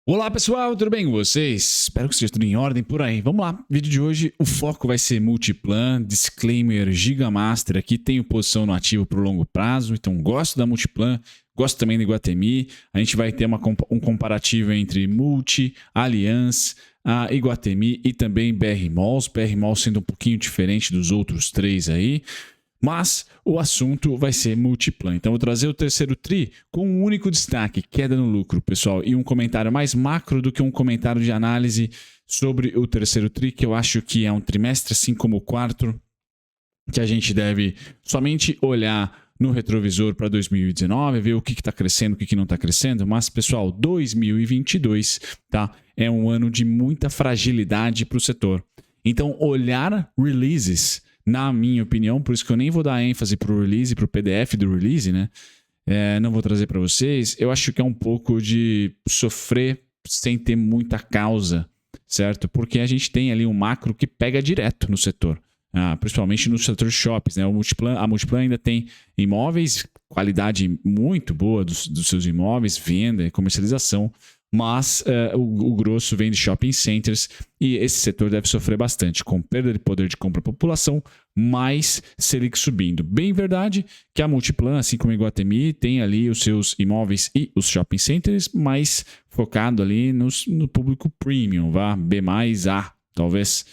Olá pessoal, tudo bem com vocês? Espero que esteja tudo em ordem por aí. Vamos lá, vídeo de hoje, o foco vai ser Multiplan, disclaimer Gigamaster aqui, tenho posição no ativo para o longo prazo, então gosto da Multiplan, gosto também da Iguatemi, a gente vai ter um comparativo entre Multi, Allianz, a Iguatemi e também BR Malls sendo um pouquinho diferente dos outros três aí. Mas o assunto vai ser Multiplan. Então, vou trazer o terceiro TRI com um único destaque, queda no lucro, pessoal. E um comentário mais macro do que um comentário de análise sobre o terceiro TRI, que eu acho que é um trimestre, assim como o quarto, que a gente deve somente olhar no retrovisor para 2019, ver o que está crescendo, o que não está crescendo. Mas, pessoal, 2022 tá, é um ano de muita fragilidade para o setor. Então, olhar releases, na minha opinião, por isso que eu nem vou dar ênfase para o release, para o PDF do release, né? Não vou trazer para vocês. Eu acho que é um pouco de sofrer sem ter muita causa, certo? Porque a gente tem ali um macro que pega direto no setor, principalmente no setor de shoppings, né? A Multiplan ainda tem imóveis, qualidade muito boa dos seus imóveis, venda e comercialização, mas o grosso vem de shopping centers e esse setor deve sofrer bastante com perda de poder de compra da população, mais Selic subindo. Bem verdade que a Multiplan, assim como a Iguatemi, tem ali os seus imóveis e os shopping centers, mais focado ali no público premium, B mais A, talvez.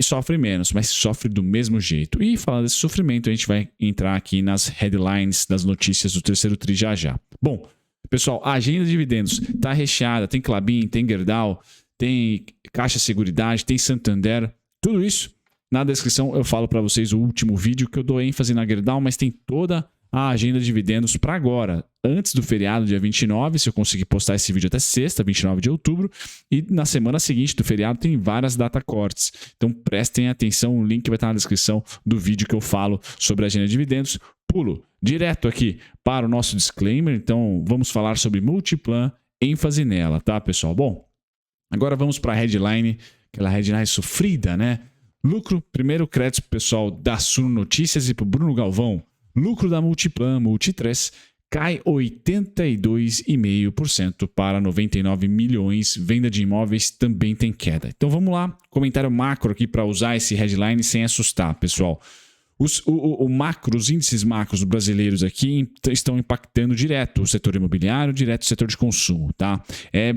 Sofre menos, mas sofre do mesmo jeito. E falando desse sofrimento, a gente vai entrar aqui nas headlines das notícias do terceiro TRI já. Bom, pessoal, a agenda de dividendos está recheada, tem Klabin, tem Gerdau, tem Caixa Seguridade, tem Santander, tudo isso na descrição eu falo para vocês o último vídeo que eu dou ênfase na Gerdau, mas tem toda a agenda de dividendos para agora, antes do feriado, dia 29, se eu conseguir postar esse vídeo até sexta, 29 de outubro, e na semana seguinte do feriado tem várias data cortes. Então prestem atenção, o link vai estar na descrição do vídeo que eu falo sobre a agenda de dividendos. Pulo direto aqui para o nosso disclaimer, então vamos falar sobre Multiplan, ênfase nela, tá, pessoal? Bom, agora vamos para a headline, aquela headline sofrida, né? Lucro, primeiro crédito pro pessoal da Suno Notícias e para o Bruno Galvão. Lucro da Multiplan, Multi3, cai 82,5% para 99 milhões. Venda de imóveis também tem queda. Então vamos lá, comentário macro aqui para usar esse headline sem assustar, pessoal. Os índices macros brasileiros aqui estão impactando direto o setor imobiliário, direto o setor de consumo, tá?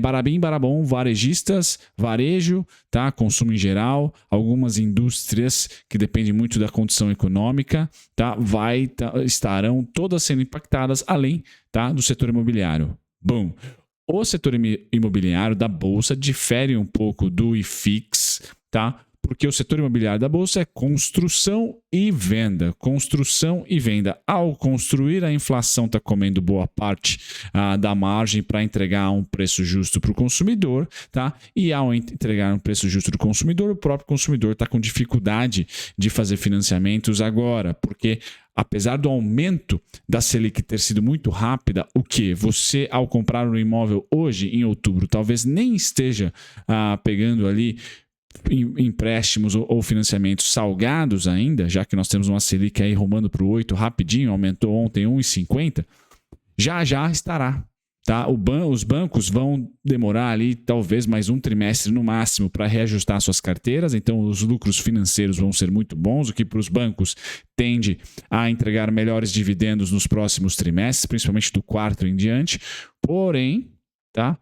Barabim, barabom, varejistas, varejo, tá? Consumo em geral, algumas indústrias que dependem muito da condição econômica, tá? Estarão todas sendo impactadas, além, tá, do setor imobiliário. Bom, o setor imobiliário da Bolsa difere um pouco do IFIX, tá? Porque o setor imobiliário da Bolsa é construção e venda. Construção e venda. Ao construir, a inflação está comendo boa parte da margem para entregar um preço justo para o consumidor, tá? E ao entregar um preço justo para o consumidor, o próprio consumidor está com dificuldade de fazer financiamentos agora, porque apesar do aumento da Selic ter sido muito rápida, o que você, ao comprar um imóvel hoje, em outubro, talvez nem esteja pegando ali empréstimos ou financiamentos salgados ainda, já que nós temos uma Selic aí rumando para o 8 rapidinho, aumentou ontem 1,50, já estará. Tá? Os bancos vão demorar ali talvez mais um trimestre no máximo para reajustar suas carteiras, então os lucros financeiros vão ser muito bons, o que para os bancos tende a entregar melhores dividendos nos próximos trimestres, principalmente do quarto em diante. Porém, tá?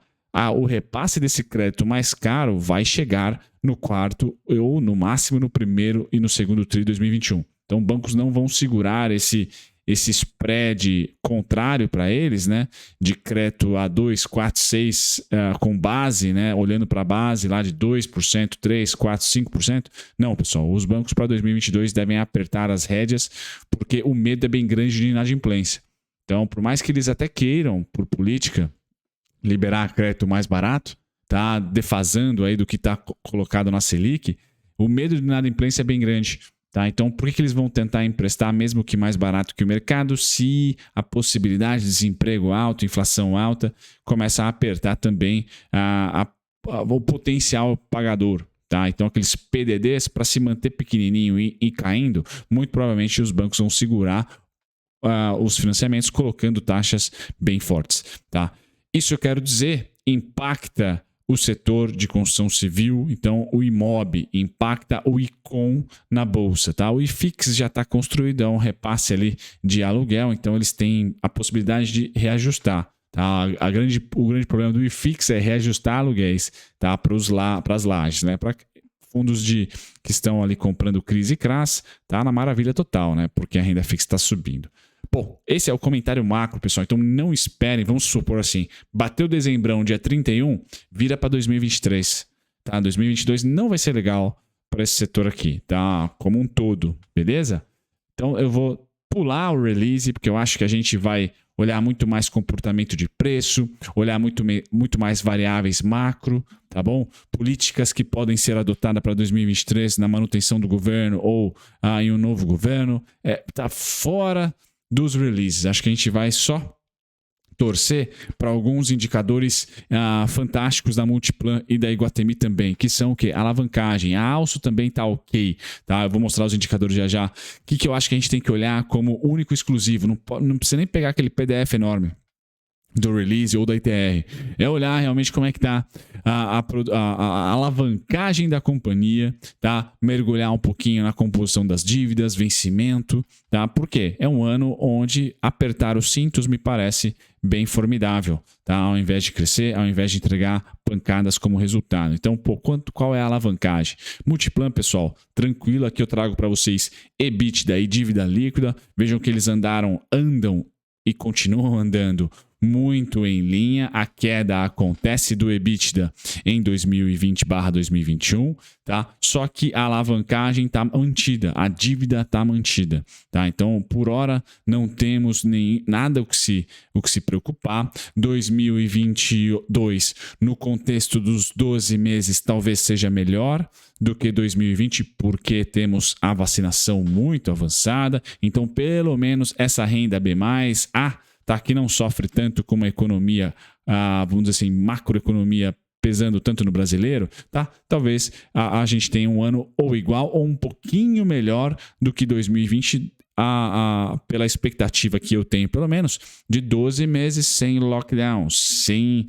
O repasse desse crédito mais caro vai chegar no quarto ou no máximo no primeiro e no segundo TRI de 2021. Então, bancos não vão segurar esse spread contrário para eles, né, de crédito a 2, 4, 6 com base, né, olhando para a base lá de 2%, 3, 4, 5%. Não, pessoal, os bancos para 2022 devem apertar as rédeas porque o medo é bem grande de inadimplência. Então, por mais que eles até queiram, por política, liberar crédito mais barato, tá defasando aí do que está colocado na Selic, o medo de inadimplência é bem grande. Tá? Então, por que eles vão tentar emprestar mesmo que mais barato que o mercado se a possibilidade de desemprego alto, inflação alta, começa a apertar também o potencial pagador? Tá? Então, aqueles PDDs, para se manter pequenininho e caindo, muito provavelmente os bancos vão segurar os financiamentos colocando taxas bem fortes. Tá? Isso eu quero dizer impacta o setor de construção civil, então o IMOB impacta o ICOM na bolsa, tá? O IFIX já está construído, é um repasse ali de aluguel, então eles têm a possibilidade de reajustar. Tá? O grande problema do IFIX é reajustar aluguéis, tá? Para as lajes, né? Para fundos que estão ali comprando CRIs e CRAS, tá na maravilha total, né? Porque a renda fixa está subindo. Bom, esse é o comentário macro, pessoal. Então não esperem, vamos supor assim, bateu dezembrão, dia 31, vira para 2023. Tá? 2022 não vai ser legal para esse setor aqui, tá? Como um todo, beleza? Então eu vou pular o release, porque eu acho que a gente vai olhar muito mais comportamento de preço, olhar muito mais variáveis macro, tá bom? Políticas que podem ser adotadas para 2023 na manutenção do governo ou em um novo governo. Tá fora dos releases. Acho que a gente vai só torcer para alguns indicadores fantásticos da Multiplan e da Iguatemi também, que são o quê? Alavancagem. A Alço também está ok. Tá? Eu vou mostrar os indicadores já. O que eu acho que a gente tem que olhar como único exclusivo? Não precisa nem pegar aquele PDF enorme do release ou da ITR. É olhar realmente como é que está a alavancagem da companhia, tá? Mergulhar um pouquinho na composição das dívidas, vencimento, tá? Porque é um ano onde apertar os cintos me parece bem formidável, tá? Ao invés de crescer, ao invés de entregar pancadas como resultado. Então, qual é a alavancagem? Multiplan, pessoal, tranquilo, aqui eu trago para vocês EBITDA e dívida líquida. Vejam que eles andam e continuam andando muito em linha. A queda acontece do EBITDA em 2020/2021, tá? Só que a alavancagem está mantida, a dívida está mantida, tá? Então, por hora, não temos nada o que se preocupar. 2022, no contexto dos 12 meses, talvez seja melhor do que 2020, porque temos a vacinação muito avançada. Então, pelo menos essa renda B+, tá, que não sofre tanto com uma economia, vamos dizer assim, macroeconomia pesando tanto no brasileiro, tá? Talvez a gente tenha um ano ou igual ou um pouquinho melhor do que 2020, pela expectativa que eu tenho, pelo menos, de 12 meses sem lockdown, sem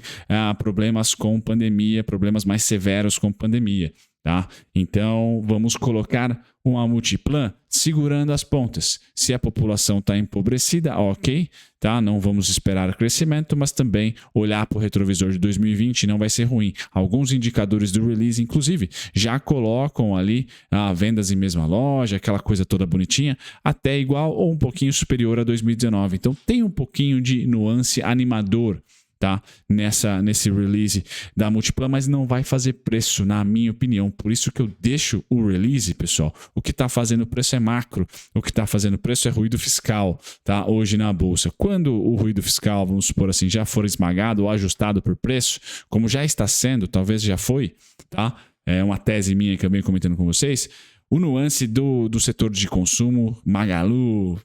problemas com pandemia, problemas mais severos com pandemia. Tá? Então, vamos colocar uma Multiplan segurando as pontas. Se a população está empobrecida, ok, tá? Não vamos esperar crescimento, mas também olhar para o retrovisor de 2020 não vai ser ruim. Alguns indicadores do release, inclusive, já colocam ali vendas em mesma loja, aquela coisa toda bonitinha, até igual ou um pouquinho superior a 2019. Então, tem um pouquinho de nuance animador, tá? Nesse release da Multiplan, mas não vai fazer preço, na minha opinião. Por isso que eu deixo o release, pessoal. O que está fazendo preço é macro, o que está fazendo preço é ruído fiscal, tá? Hoje na bolsa. Quando o ruído fiscal, vamos supor assim, já for esmagado ou ajustado por preço, como já está sendo, talvez já foi, tá? É uma tese minha que eu venho comentando com vocês. O nuance do setor de consumo, Magalu,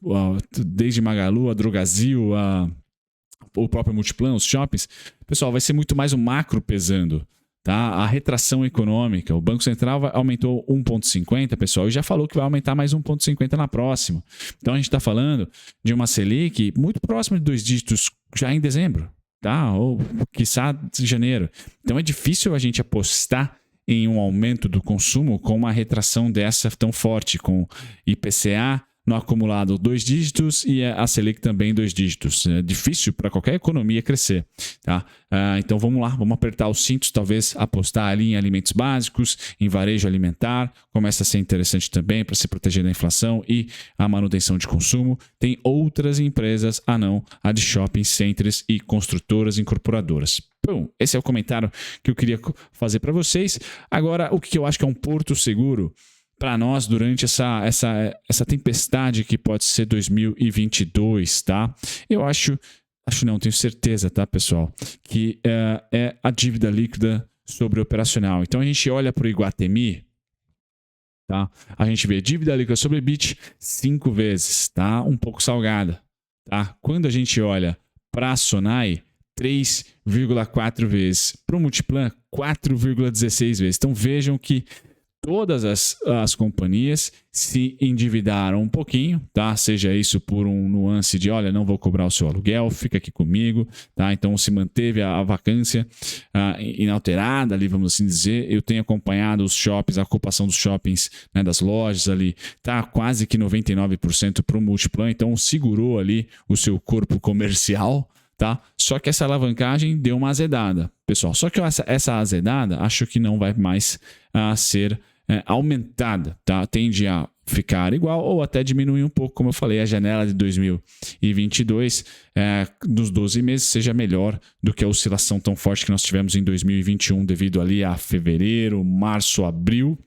desde Magalu, a Drogasil, o próprio Multiplan, os shoppings, pessoal, vai ser muito mais o macro pesando, tá? A retração econômica, o Banco Central aumentou 1,50, pessoal, e já falou que vai aumentar mais 1,50 na próxima. Então a gente está falando de uma Selic muito próxima de 2 dígitos já em dezembro, tá? Ou quiçá em janeiro. Então é difícil a gente apostar em um aumento do consumo com uma retração dessa tão forte, com IPCA no acumulado 2 dígitos e a Selic também 2 dígitos. É difícil para qualquer economia crescer, tá? Então vamos lá, vamos apertar os cintos, talvez apostar ali em alimentos básicos, em varejo alimentar, começa a ser interessante também para se proteger da inflação e a manutenção de consumo. Tem outras empresas, a de shopping centers e construtoras incorporadoras. Bom, esse é o comentário que eu queria fazer para vocês. Agora, o que eu acho que é um porto seguro para nós durante essa tempestade que pode ser 2022, tá? Eu acho não, tenho certeza, tá, pessoal, que é a dívida líquida sobre operacional. Então a gente olha para o Iguatemi, tá? A gente vê dívida líquida sobre EBIT 5 vezes, tá? Um pouco salgada, tá? Quando a gente olha para a Sonai, 3,4 vezes. Para o Multiplan, 4,16 vezes. Então vejam que todas as companhias se endividaram um pouquinho, tá? Seja isso por um nuance de, olha, não vou cobrar o seu aluguel, fica aqui comigo, tá? Então se manteve a vacância inalterada ali, vamos assim dizer. Eu tenho acompanhado os shoppings, a ocupação dos shoppings, né, das lojas ali, tá quase que 99% para o Multiplan, então segurou ali o seu corpo comercial, tá? Só que essa alavancagem deu uma azedada, pessoal. Só que essa azedada acho que não vai mais ser aumentada, tá? Tende a ficar igual ou até diminuir um pouco, como eu falei, a janela de 2022 dos 12 meses seja melhor do que a oscilação tão forte que nós tivemos em 2021 devido ali a fevereiro, março, abril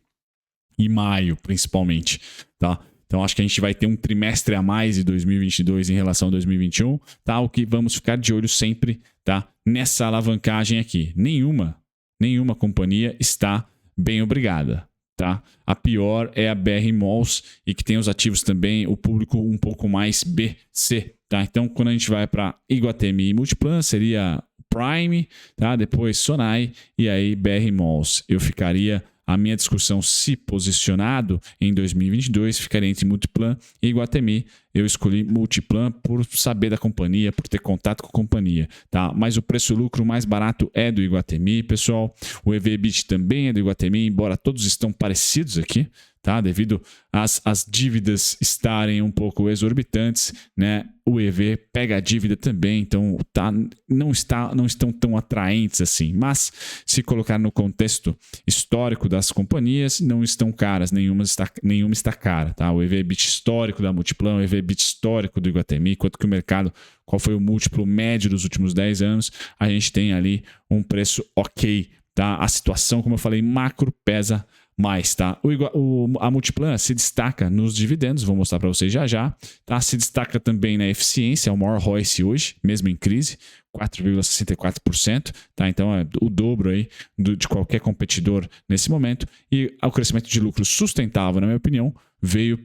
e maio, principalmente, tá? Então, acho que a gente vai ter um trimestre a mais de 2022 em relação a 2021, tá? O que vamos ficar de olho sempre, tá? Nessa alavancagem aqui. Nenhuma companhia está bem obrigada, tá? A pior é a BR Malls e que tem os ativos também, o público um pouco mais BC, tá? Então, quando a gente vai para Iguatemi e Multiplan, seria Prime, tá? Depois Sonai e aí BR Malls. Eu ficaria... A minha discussão, se posicionado em 2022, ficaria entre Multiplan e Iguatemi. Eu escolhi Multiplan por saber da companhia, por ter contato com a companhia, tá? Mas o preço-lucro mais barato é do Iguatemi, pessoal. O EV/EBITDA também é do Iguatemi, embora todos estão parecidos aqui, tá? Devido às dívidas estarem um pouco exorbitantes, né? O EV pega a dívida também, então não estão tão atraentes assim. Mas se colocar no contexto histórico das companhias, não estão caras, nenhuma está cara, tá? O EV/EBITDA histórico da Multiplan, o EV/EBITDA histórico do Iguatemi, quanto que o mercado, qual foi o múltiplo médio dos últimos 10 anos, a gente tem ali um preço ok, tá? A situação, como eu falei, macro pesa mais, tá? A Multiplan se destaca nos dividendos, vou mostrar para vocês já, tá? Se destaca também na eficiência, é o maior ROIC hoje, mesmo em crise, 4,64%, tá? Então é o dobro aí de qualquer competidor nesse momento, e o crescimento de lucro sustentável, na minha opinião, veio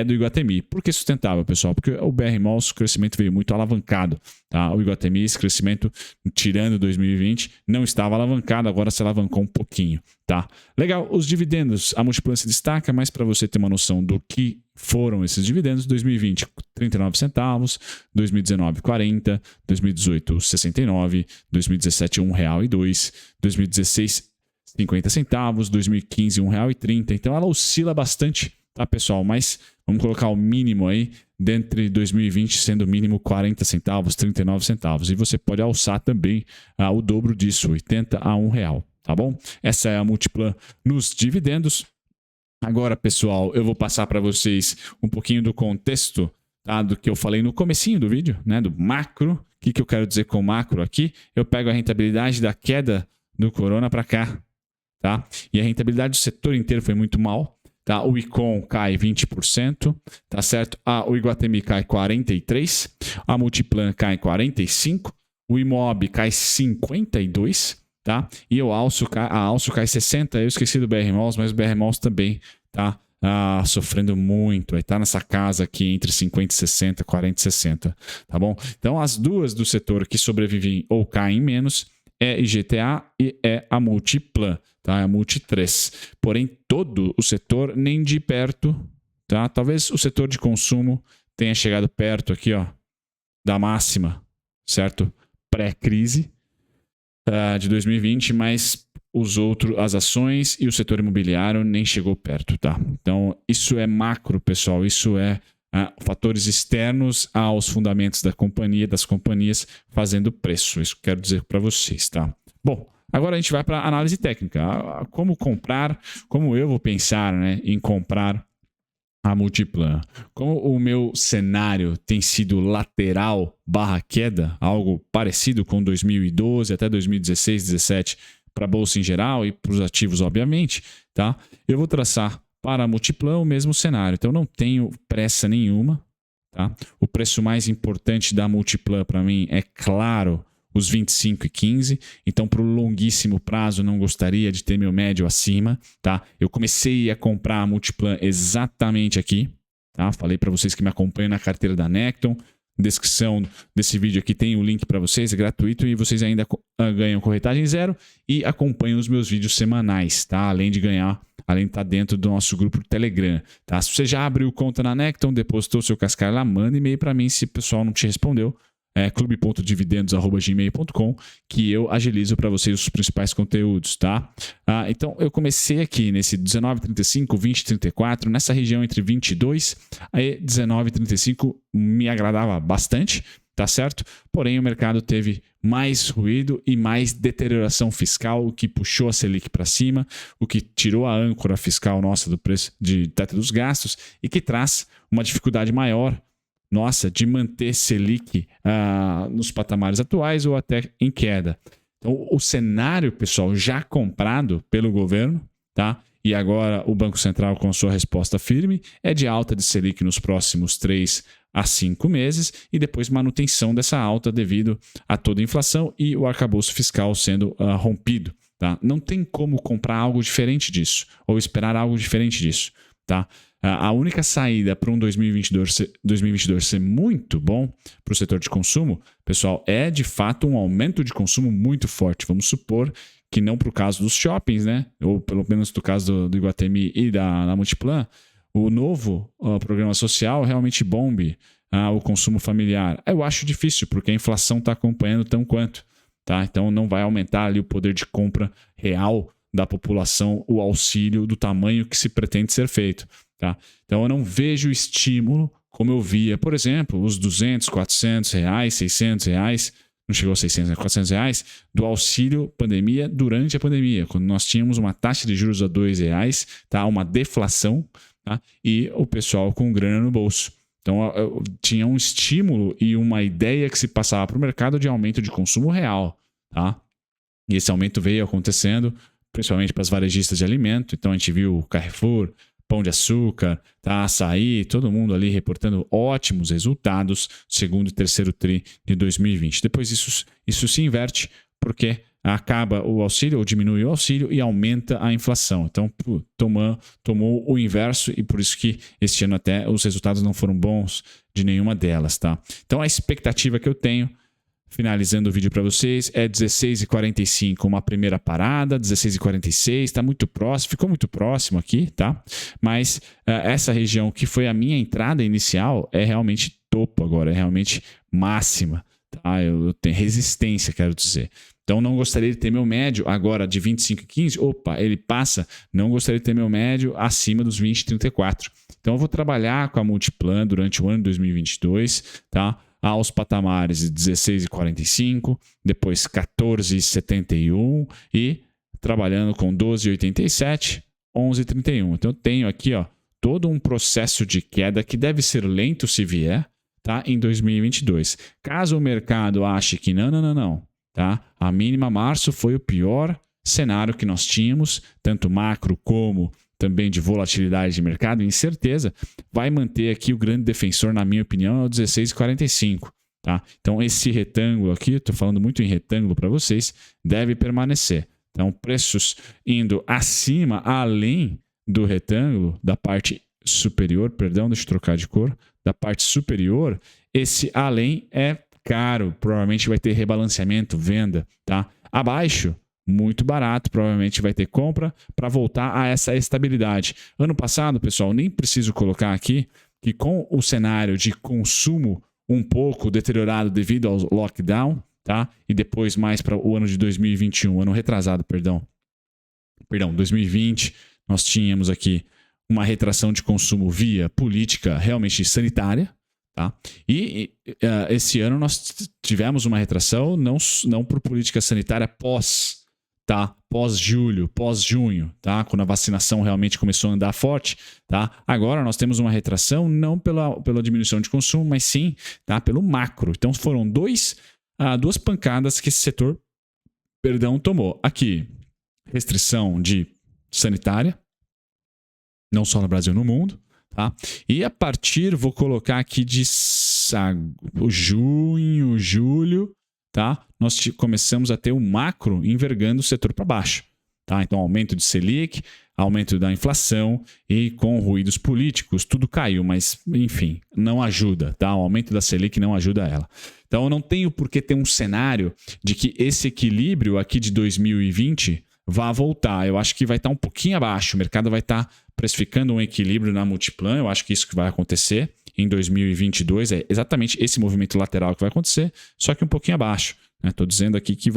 do Iguatemi. Por que sustentável, pessoal? Porque o BR Malls, o crescimento veio muito alavancado, tá? O Iguatemi, esse crescimento, tirando 2020, não estava alavancado, agora se alavancou um pouquinho, tá? Legal, os dividendos, a Multiplan se destaca, mas para você ter uma noção do que foram esses dividendos, 2020, 39 centavos, 2019, 40, 2018, 69, 2017, R$ 1,02, 2016, 50 centavos, 2015, R$ 1,30. Então ela oscila bastante, tá, pessoal? Mas vamos colocar o mínimo aí, dentre 2020 sendo o mínimo 40 centavos, 39 centavos. E você pode alçar também o dobro disso, 80 a R$1, tá bom? Essa é a Multiplan nos dividendos. Agora, pessoal, eu vou passar para vocês um pouquinho do contexto, tá, do que eu falei no comecinho do vídeo, né, do macro. O que eu quero dizer com macro aqui? Eu pego a rentabilidade da queda do Corona para cá, tá? E a rentabilidade do setor inteiro foi muito mal, tá? O Icon cai 20%, tá certo? O Iguatemi cai 43%, a Multiplan cai 45%, o Imob cai 52%, tá? E a Alço cai 60%. Eu esqueci do BR Malls, mas o BR Malls também tá sofrendo muito. Vai estar nessa casa aqui entre 50 e 60, 40 e 60, tá bom? Então, as duas do setor que sobrevivem ou caem menos é IGTA e é a Multiplan, tá? É a Multi3. Porém, todo o setor nem de perto, tá? Talvez o setor de consumo tenha chegado perto aqui, ó, da máxima, certo? Pré-crise de 2020, mas as ações e o setor imobiliário nem chegou perto, tá? Então, isso é macro, pessoal, isso é fatores externos aos fundamentos das companhias fazendo preço. Isso que eu quero dizer para vocês, tá? Bom, agora a gente vai para a análise técnica. Como comprar, como eu vou pensar, né, em comprar a Multiplan. Como o meu cenário tem sido lateral / queda, algo parecido com 2012 até 2016, 2017 para a bolsa em geral e para os ativos, obviamente, tá? Eu vou traçar para a Multiplan o mesmo cenário. Então, não tenho pressa nenhuma, tá? O preço mais importante da Multiplan para mim é, claro, os 25 e 15. Então, para o longuíssimo prazo, não gostaria de ter meu médio acima, tá? Eu comecei a comprar a Multiplan exatamente aqui, tá? Falei para vocês que me acompanham na carteira da Necton. Descrição desse vídeo aqui tem o link para vocês, é gratuito e vocês ainda ganham corretagem zero e acompanham os meus vídeos semanais, tá? Além de ganhar além de estar dentro do nosso grupo do Telegram, tá? Se você já abriu conta na Necton, depositou seu cascalho lá, manda e-mail para mim se o pessoal não te respondeu. clube.dividendos@gmail.com, que eu agilizo para vocês os principais conteúdos, tá? Então, eu comecei aqui nesse 19,35, 20,34, nessa região entre 22 e 19,35 me agradava bastante, tá certo? Porém, o mercado teve mais ruído e mais deterioração fiscal, o que puxou a Selic para cima, o que tirou a âncora fiscal nossa do preço de teto dos gastos e que traz uma dificuldade maior de manter Selic nos patamares atuais ou até em queda. Então, o cenário, pessoal, já comprado pelo governo, tá? E agora o Banco Central com sua resposta firme é de alta de Selic nos próximos 3 a 5 meses e depois manutenção dessa alta devido a toda a inflação e o arcabouço fiscal sendo rompido. Tá? Não tem como comprar algo diferente disso ou esperar algo diferente disso. Tá? A única saída para um 2022 ser muito bom para o setor de consumo, pessoal, é de fato um aumento de consumo muito forte. Vamos supor que não para o caso dos shoppings, né? Ou pelo menos no caso do Iguatemi e da Multiplan, o novo programa social realmente bombe o consumo familiar. Eu acho difícil, porque a inflação está acompanhando tão quanto. Tá? Então não vai aumentar ali o poder de compra real da população, o auxílio do tamanho que se pretende ser feito. Tá? Então eu não vejo estímulo como eu via, por exemplo, os 200, 400 reais, 600 reais, não chegou a 600, 400 reais, do auxílio pandemia durante a pandemia, quando nós tínhamos uma taxa de juros a R$2, tá? Uma deflação, tá? E o pessoal com grana no bolso. Então tinha um estímulo e uma ideia que se passava para o mercado de aumento de consumo real. Tá? E esse aumento veio acontecendo, principalmente para as varejistas de alimento. Então a gente viu Carrefour, Pão de Açúcar, tá? Açaí, todo mundo ali reportando ótimos resultados segundo e terceiro tri de 2020. Depois isso se inverte porque acaba o auxílio ou diminui o auxílio e aumenta a inflação. Então tomou o inverso e por isso que este ano até os resultados não foram bons de nenhuma delas. Tá? Então a expectativa que eu tenho, finalizando o vídeo para vocês, é 16,45 uma primeira parada, 16,46, está muito próximo, ficou muito próximo aqui, tá? Mas essa região que foi a minha entrada inicial é realmente topo agora, é realmente máxima, tá? Eu tenho resistência, quero dizer. Então não gostaria de ter meu médio agora de 25,15, opa, ele passa, não gostaria de ter meu médio acima dos 20,34. Então eu vou trabalhar com a Multiplan durante o ano de 2022, tá? Aos patamares de 16,45, depois 14,71 e trabalhando com 12,87, 11,31. Então eu tenho aqui todo um processo de queda que deve ser lento se vier, tá? Em 2022. Caso o mercado ache que não, tá? A mínima março foi o pior cenário que nós tínhamos, tanto macro como também de volatilidade de mercado, incerteza, vai manter aqui o grande defensor, na minha opinião, é o 16,45. Tá? Então, esse retângulo aqui, estou falando muito em retângulo para vocês, deve permanecer. Então, preços indo acima, além do retângulo, da parte superior, perdão, deixa eu trocar de cor, da parte superior, esse além é caro, provavelmente vai ter rebalanceamento, venda. Tá? Abaixo, muito barato, provavelmente vai ter compra para voltar a essa estabilidade. Ano passado, pessoal, nem preciso colocar aqui que com o cenário de consumo um pouco deteriorado devido ao lockdown, tá? E depois mais para o ano de 2021, ano retrasado, perdão, 2020, nós tínhamos aqui uma retração de consumo via política realmente sanitária, tá? E esse ano nós tivemos uma retração não por política sanitária pós-julho, pós-junho, tá? Quando a vacinação realmente começou a andar forte, tá? Agora nós temos uma retração não pela diminuição de consumo, mas sim, tá? Pelo macro. Então foram duas pancadas que esse setor, tomou. Aqui, restrição de sanitária, não só no Brasil, no mundo, tá? E a partir, vou colocar aqui de junho, julho, tá? Nós começamos a ter o macro envergando o setor para baixo. Tá? Então, aumento de Selic, aumento da inflação e com ruídos políticos, tudo caiu, mas, enfim, não ajuda. Tá? O aumento da Selic não ajuda ela. Então, eu não tenho por que ter um cenário de que esse equilíbrio aqui de 2020 vá voltar. Eu acho que vai estar um pouquinho abaixo. O mercado vai estar precificando um equilíbrio na Multiplan. Eu acho que isso que vai acontecer em 2022 é exatamente esse movimento lateral que vai acontecer, só que um pouquinho abaixo. Estou dizendo aqui que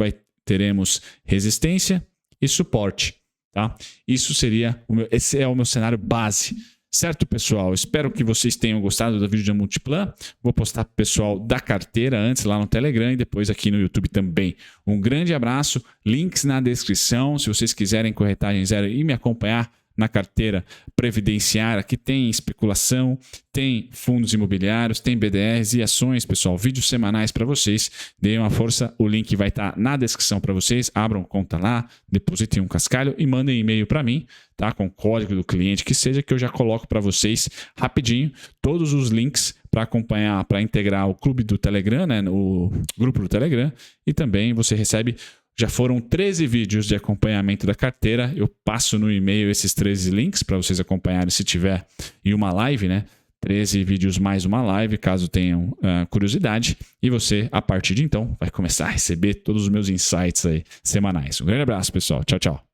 teremos resistência e suporte. Tá? Esse é o meu cenário base. Certo, pessoal? Espero que vocês tenham gostado do vídeo da Multiplan. Vou postar para o pessoal da carteira antes lá no Telegram e depois aqui no YouTube também. Um grande abraço, links na descrição. Se vocês quiserem corretagem zero e me acompanhar na carteira previdenciária, aqui tem especulação, tem fundos imobiliários, tem BDRs e ações, pessoal, vídeos semanais para vocês. Deem uma força, o link vai estar na descrição para vocês. Abram conta lá, depositem um cascalho e mandem e-mail para mim, tá? Com o código do cliente que seja, que eu já coloco para vocês rapidinho todos os links para acompanhar, para integrar o clube do Telegram, né? O grupo do Telegram, e também você recebe. Já foram 13 vídeos de acompanhamento da carteira. Eu passo no e-mail esses 13 links para vocês acompanharem se tiver em uma live, né? 13 vídeos mais uma live, caso tenham curiosidade. E você, a partir de então, vai começar a receber todos os meus insights aí semanais. Um grande abraço, pessoal. Tchau, tchau.